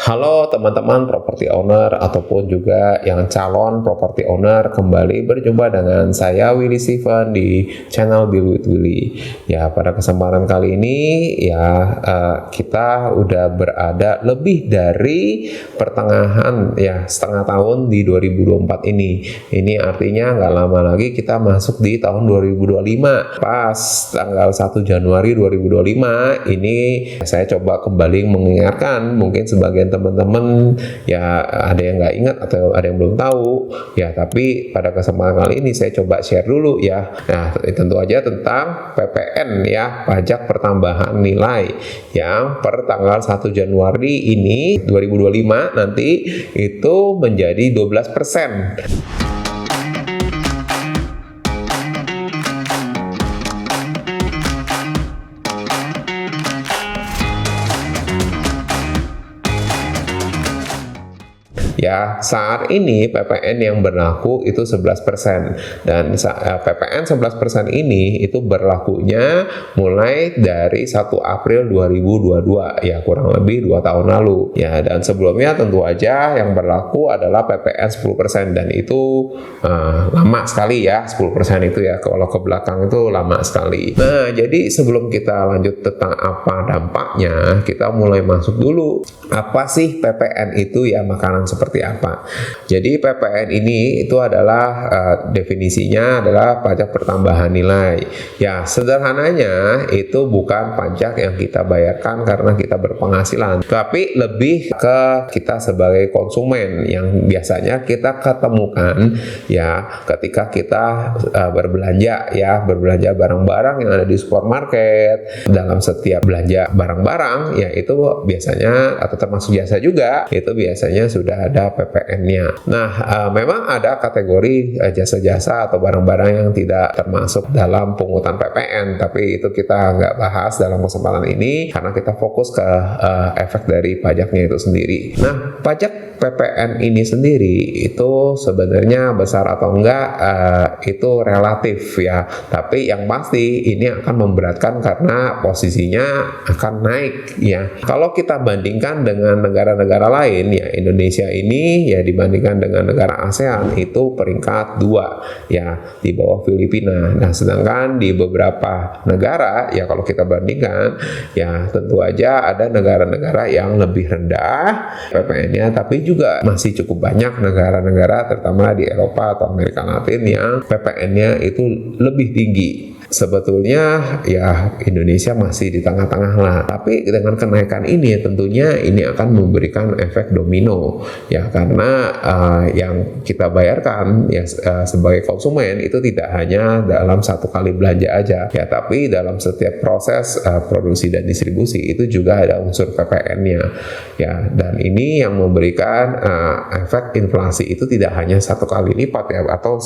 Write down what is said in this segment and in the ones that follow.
Halo teman-teman property owner ataupun juga yang calon property owner, kembali berjumpa dengan saya Willy Steven di channel Deal with Willy. Ya, pada kesempatan kali ini ya kita udah berada lebih dari pertengahan ya setengah tahun di 2024 ini. Ini artinya nggak lama lagi kita masuk di tahun 2025. Pas tanggal 1 Januari 2025 ini saya coba kembali mengingatkan, mungkin sebagian teman-teman ya ada yang nggak ingat atau ada yang belum tahu ya, tapi pada kesempatan kali ini saya coba share dulu ya. Nah, tentu aja tentang PPN ya, pajak pertambahan nilai yang per tanggal 1 Januari ini 2025 nanti itu menjadi 12%. Ya, saat ini PPN yang berlaku itu 11%, dan PPN 11% ini itu berlakunya mulai dari 1 April 2022 ya, kurang lebih 2 tahun lalu ya. Dan sebelumnya tentu aja yang berlaku adalah PPN 10%, dan itu lama sekali ya, 10% itu ya, kalau ke belakang itu lama sekali. Nah, jadi sebelum kita lanjut tentang apa dampaknya, kita mulai masuk dulu apa sih PPN itu ya, makanan seperti apa. Jadi PPN ini itu adalah definisinya adalah pajak pertambahan nilai. Ya, sederhananya itu bukan pajak yang kita bayarkan karena kita berpenghasilan, tapi lebih ke kita sebagai konsumen yang biasanya kita ketemukan ya ketika kita berbelanja ya, berbelanja barang-barang yang ada di supermarket. Dalam setiap belanja barang-barang ya, itu biasanya atau termasuk jasa juga, itu biasanya sudah ada PPN-nya. Nah, memang ada kategori jasa-jasa atau barang-barang yang tidak termasuk dalam pungutan PPN, tapi itu kita nggak bahas dalam kesempatan ini karena kita fokus ke efek dari pajaknya itu sendiri. Nah, pajak PPN ini sendiri itu sebenarnya besar atau enggak itu relatif ya, tapi yang pasti ini akan memberatkan karena posisinya akan naik ya. Kalau kita bandingkan dengan negara-negara lain ya, Indonesia ini ya dibandingkan dengan negara ASEAN itu peringkat 2 ya, di bawah Filipina. Nah, sedangkan di beberapa negara ya kalau kita bandingkan ya, tentu aja ada negara-negara yang lebih rendah PPN-nya, tapi juga masih cukup banyak negara-negara terutama di Eropa atau Amerika Latin yang PPN-nya itu lebih tinggi. Sebetulnya ya Indonesia masih di tengah-tengah lah, tapi dengan kenaikan ini tentunya ini akan memberikan efek domino ya, karena yang kita bayarkan ya sebagai konsumen itu tidak hanya dalam satu kali belanja aja ya, tapi dalam setiap proses produksi dan distribusi itu juga ada unsur PPN-nya ya. Dan ini yang memberikan efek inflasi itu tidak hanya satu kali lipat ya, atau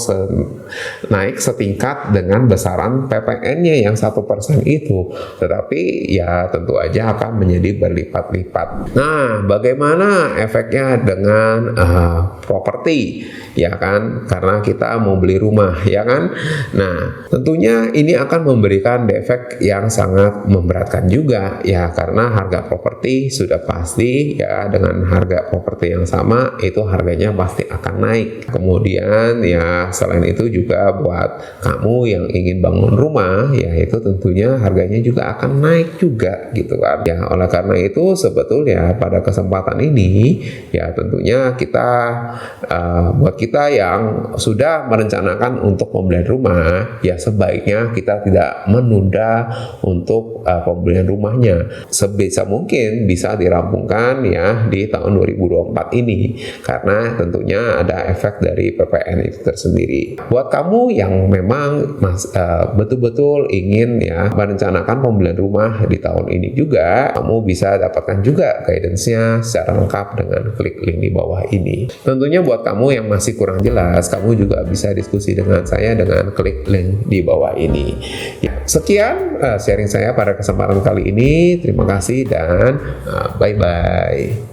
naik setingkat dengan besaran PPN-nya yang 1% itu, tetapi ya tentu aja akan menjadi berlipat-lipat. Nah, bagaimana efeknya dengan properti ya kan, karena kita mau beli rumah ya kan. Nah, tentunya ini akan memberikan efek yang sangat memberatkan juga ya, karena harga properti sudah pasti ya, dengan harga properti yang sama itu harganya pasti akan naik. Kemudian ya selain itu juga buat kamu yang ingin bangun rumah ya, itu tentunya harganya juga akan naik juga gitu kan ya. Oleh karena itu sebetulnya pada kesempatan ini ya, tentunya kita buat kita yang sudah merencanakan untuk pembelian rumah ya, sebaiknya kita tidak menunda untuk pembelian rumahnya. Sebisa mungkin bisa dirampungkan ya di tahun 2024 ini, karena tentunya ada efek dari PPN itu tersendiri. Buat kamu yang memang betul-betul ingin ya merencanakan pembelian rumah di tahun ini juga, kamu bisa dapatkan juga guidance-nya secara lengkap dengan klik link di bawah ini. Tentunya buat kamu yang masih kurang jelas, kamu juga bisa diskusi dengan saya dengan klik link di bawah ini. Ya, sekian sharing saya pada kesempatan kali ini. Terima kasih dan bye-bye.